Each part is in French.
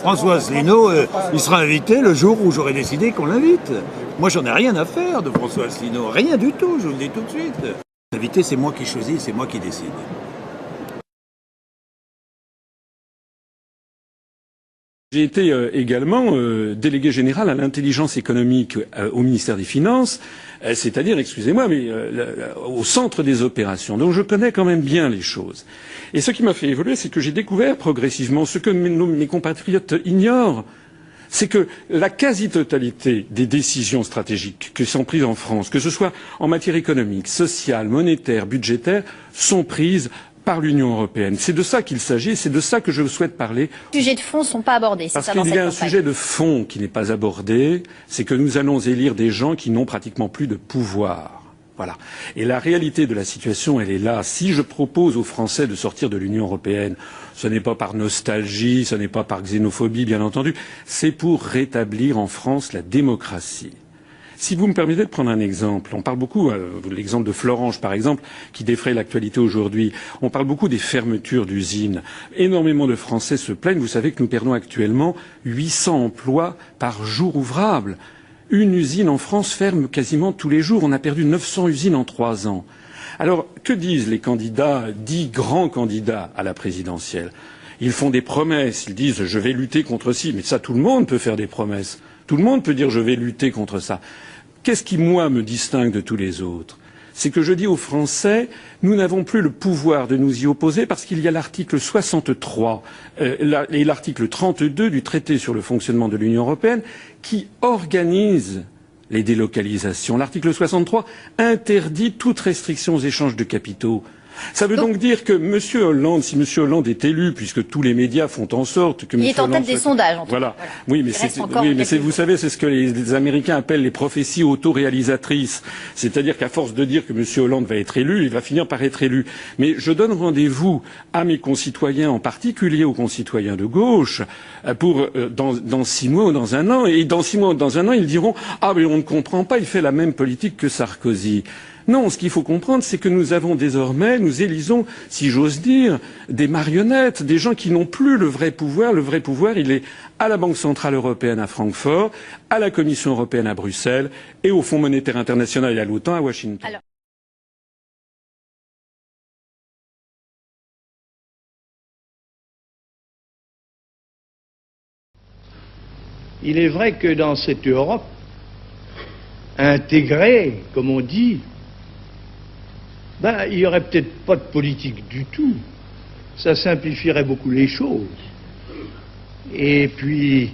François Asselineau, il sera invité le jour où j'aurai décidé qu'on l'invite. Moi, j'en ai rien à faire de François Asselineau, rien du tout, je vous le dis tout de suite. L'invité, c'est moi qui choisis, c'est moi qui décide. J'ai été également délégué général à l'intelligence économique au ministère des Finances, c'est-à-dire, excusez-moi, mais au centre des opérations. Donc je connais quand même bien les choses. Et ce qui m'a fait évoluer, c'est que j'ai découvert progressivement ce que mes compatriotes ignorent. C'est que la quasi-totalité des décisions stratégiques qui sont prises en France, que ce soit en matière économique, sociale, monétaire, budgétaire, sont prises par l'Union européenne. C'est de ça qu'il s'agit, c'est de ça que je souhaite parler. Les sujets de fond ne sont pas abordés, c'est ça dans cette campagne. Parce qu'il y a un sujet de fond qui n'est pas abordé, c'est que nous allons élire des gens qui n'ont pratiquement plus de pouvoir. Voilà. Et la réalité de la situation, elle est là. Si je propose aux Français de sortir de l'Union européenne, ce n'est pas par nostalgie, ce n'est pas par xénophobie, bien entendu, c'est pour rétablir en France la démocratie. Si vous me permettez de prendre un exemple, on parle beaucoup, l'exemple de Florange par exemple, qui défraie l'actualité aujourd'hui, on parle beaucoup des fermetures d'usines. Énormément de Français se plaignent, vous savez que nous perdons actuellement 800 emplois par jour ouvrable. Une usine en France ferme quasiment tous les jours, on a perdu 900 usines en 3 ans. Alors, que disent les candidats, dits grands candidats à la présidentielle? Ils font des promesses, ils disent « je vais lutter contre ci », mais ça tout le monde peut faire des promesses. Tout le monde peut dire « je vais lutter contre ça ». Qu'est-ce qui, moi, me distingue de tous les autres? C'est que je dis aux Français, nous n'avons plus le pouvoir de nous y opposer parce qu'il y a l'article 63 et l'article 32 du traité sur le fonctionnement de l'Union européenne qui organisent les délocalisations. L'article 63 interdit toute restriction aux échanges de capitaux. Ça veut donc dire que M. Hollande, si M. Hollande est élu, puisque tous les médias font en sorte que M. Il est en tête des sondages, en tout cas. Voilà. Oui, mais vous savez, c'est ce que les Américains appellent les prophéties autoréalisatrices. C'est-à-dire qu'à force de dire que M. Hollande va être élu, il va finir par être élu. Mais je donne rendez-vous à mes concitoyens, en particulier aux concitoyens de gauche, pour dans 6 mois ou dans 1 an. Et dans 6 mois ou dans 1 an, ils diront « Ah, mais on ne comprend pas, il fait la même politique que Sarkozy ». Non, ce qu'il faut comprendre, c'est que nous avons désormais, nous élisons, si j'ose dire, des marionnettes, des gens qui n'ont plus le vrai pouvoir. Le vrai pouvoir, il est à la Banque centrale européenne à Francfort, à la Commission européenne à Bruxelles et au Fonds monétaire international et à l'OTAN à Washington. Il est vrai que dans cette Europe intégrée, comme on dit, il n'y aurait peut-être pas de politique du tout. Ça simplifierait beaucoup les choses. Et puis,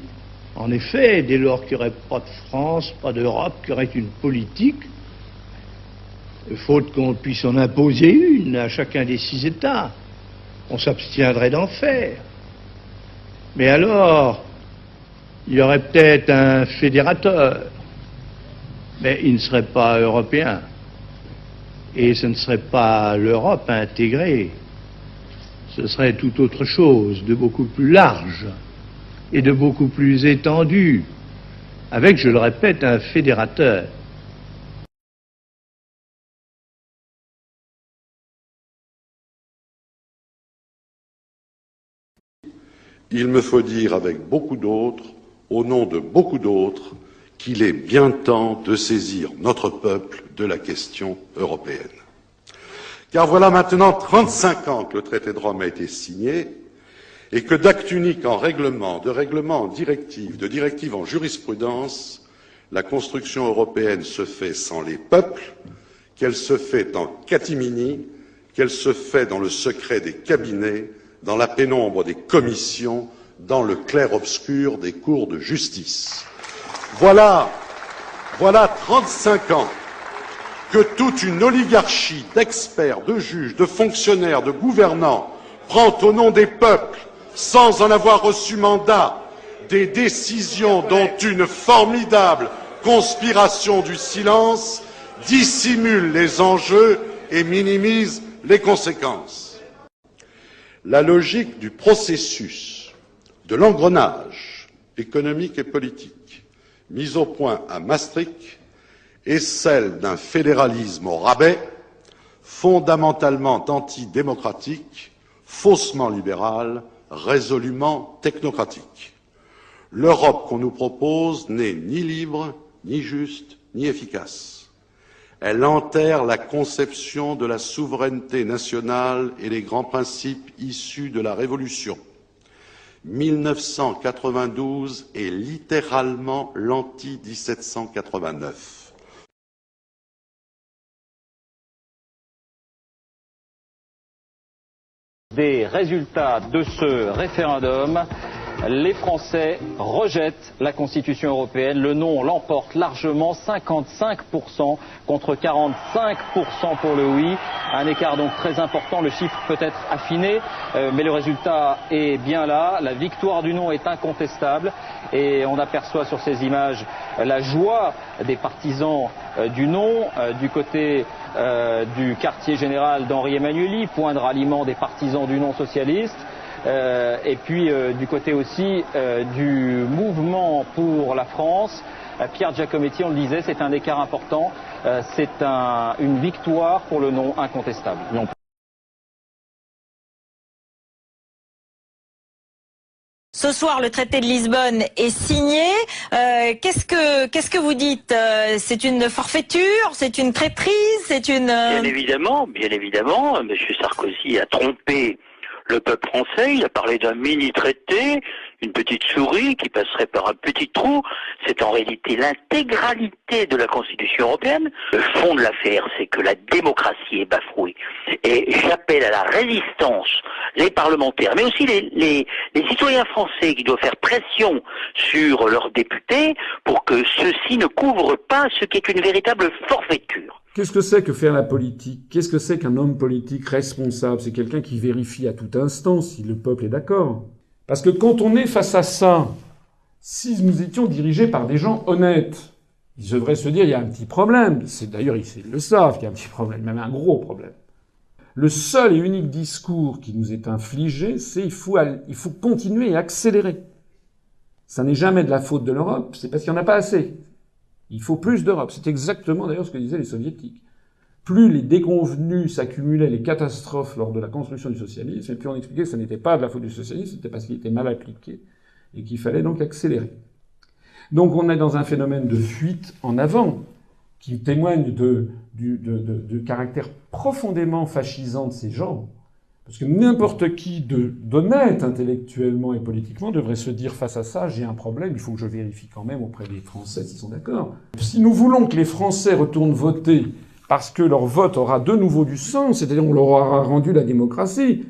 en effet, dès lors qu'il n'y aurait pas de France, pas d'Europe, qu'il y aurait une politique, faute qu'on puisse en imposer une à chacun des 6 États, on s'abstiendrait d'en faire. Mais alors, il y aurait peut-être un fédérateur, mais il ne serait pas européen. Et ce ne serait pas l'Europe intégrée, ce serait tout autre chose, de beaucoup plus large et de beaucoup plus étendu, avec, je le répète, un fédérateur. Il me faut dire avec beaucoup d'autres, au nom de beaucoup d'autres, qu'il est bien temps de saisir notre peuple de la question européenne. Car voilà maintenant 35 ans que le traité de Rome a été signé et que d'acte unique en règlement, de règlement en directive, de directive en jurisprudence, la construction européenne se fait sans les peuples, qu'elle se fait en catimini, qu'elle se fait dans le secret des cabinets, dans la pénombre des commissions, dans le clair-obscur des cours de justice. Voilà 35 ans que toute une oligarchie d'experts, de juges, de fonctionnaires, de gouvernants prend au nom des peuples, sans en avoir reçu mandat, des décisions dont une formidable conspiration du silence dissimule les enjeux et minimise les conséquences. La logique du processus, de l'engrenage économique et politique mise au point à Maastricht est celle d'un fédéralisme au rabais, fondamentalement antidémocratique, faussement libéral, résolument technocratique. L'Europe qu'on nous propose n'est ni libre, ni juste, ni efficace. Elle enterre la conception de la souveraineté nationale et les grands principes issus de la Révolution. 1992 est littéralement l'anti-1789. Des résultats de ce référendum, les Français rejettent la Constitution européenne. Le non l'emporte largement, 55% contre 45% pour le oui. Un écart donc très important, le chiffre peut être affiné, mais le résultat est bien là. La victoire du non est incontestable et on aperçoit sur ces images la joie des partisans du non du côté du quartier général d'Henri Emmanuelli, point de ralliement des partisans du non socialiste. Et puis du côté aussi du mouvement pour la France, Pierre Giacometti, on le disait, c'est un écart important, c'est une victoire pour le non incontestable. Ce soir, le traité de Lisbonne est signé. Qu'est-ce que vous dites? C'est une forfaiture? C'est une traîtrise? C'est une... Bien évidemment, M. Sarkozy a trompé le peuple français. Il a parlé d'un mini-traité, une petite souris qui passerait par un petit trou. C'est en réalité l'intégralité de la Constitution européenne. Le fond de l'affaire, c'est que la démocratie est bafouée. Et j'appelle à la résistance les parlementaires, mais aussi les citoyens français qui doivent faire pression sur leurs députés pour que ceux-ci ne couvrent pas ce qui est une véritable forfaiture. Qu'est-ce que c'est que faire la politique? Qu'est-ce que c'est qu'un homme politique responsable? C'est quelqu'un qui vérifie à tout instant si le peuple est d'accord. Parce que quand on est face à ça, si nous étions dirigés par des gens honnêtes, ils devraient se dire il y a un petit problème. D'ailleurs, ils le savent qu'il y a un petit problème, même un gros problème. Le seul et unique discours qui nous est infligé, c'est il faut continuer et accélérer. Ça n'est jamais de la faute de l'Europe, c'est parce qu'il n'y en a pas assez. Il faut plus d'Europe. C'est exactement d'ailleurs ce que disaient les soviétiques. Plus les déconvenus s'accumulaient, les catastrophes lors de la construction du socialisme, et plus on expliquait que ce n'était pas de la faute du socialisme, c'était parce qu'il était mal appliqué, et qu'il fallait donc accélérer. Donc on est dans un phénomène de fuite en avant, qui témoigne du caractère profondément fascisant de ces gens. Parce que n'importe qui d'honnête intellectuellement et politiquement devrait se dire face à ça, j'ai un problème, il faut que je vérifie quand même auprès des Français s'ils sont d'accord. Si nous voulons que les Français retournent voter parce que leur vote aura de nouveau du sens, c'est-à-dire on leur aura rendu la démocratie,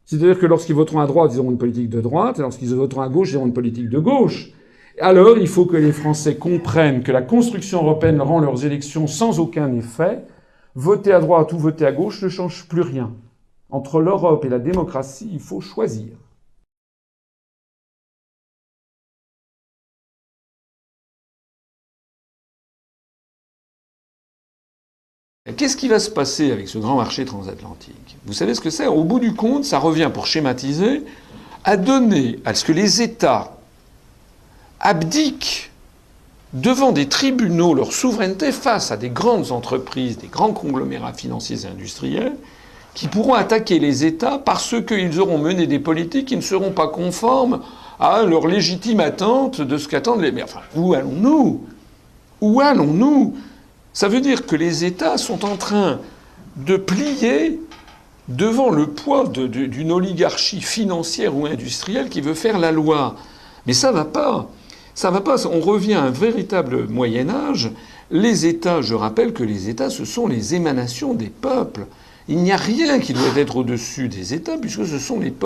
c'est-à-dire que lorsqu'ils voteront à droite, ils auront une politique de droite, et lorsqu'ils voteront à gauche, ils auront une politique de gauche. Alors il faut que les Français comprennent que la construction européenne rend leurs élections sans aucun effet. Voter à droite ou voter à gauche ne change plus rien. Entre l'Europe et la démocratie, il faut choisir. Qu'est-ce qui va se passer avec ce grand marché transatlantique? Vous savez ce que c'est? Au bout du compte, ça revient, pour schématiser, à donner à ce que les États abdiquent devant des tribunaux leur souveraineté face à des grandes entreprises, des grands conglomérats financiers et industriels, qui pourront attaquer les États parce qu'ils auront mené des politiques qui ne seront pas conformes à leur légitime attente de ce qu'attendent les... Mais enfin, où allons-nous? Où allons-nous? Ça veut dire que les États sont en train de plier devant le poids d'une oligarchie financière ou industrielle qui veut faire la loi. Mais ça va pas. Ça va pas. On revient à un véritable Moyen-Âge. Les États, je rappelle que les États, ce sont les émanations des peuples. Il n'y a rien qui doit être au-dessus des États, puisque ce sont les peuples.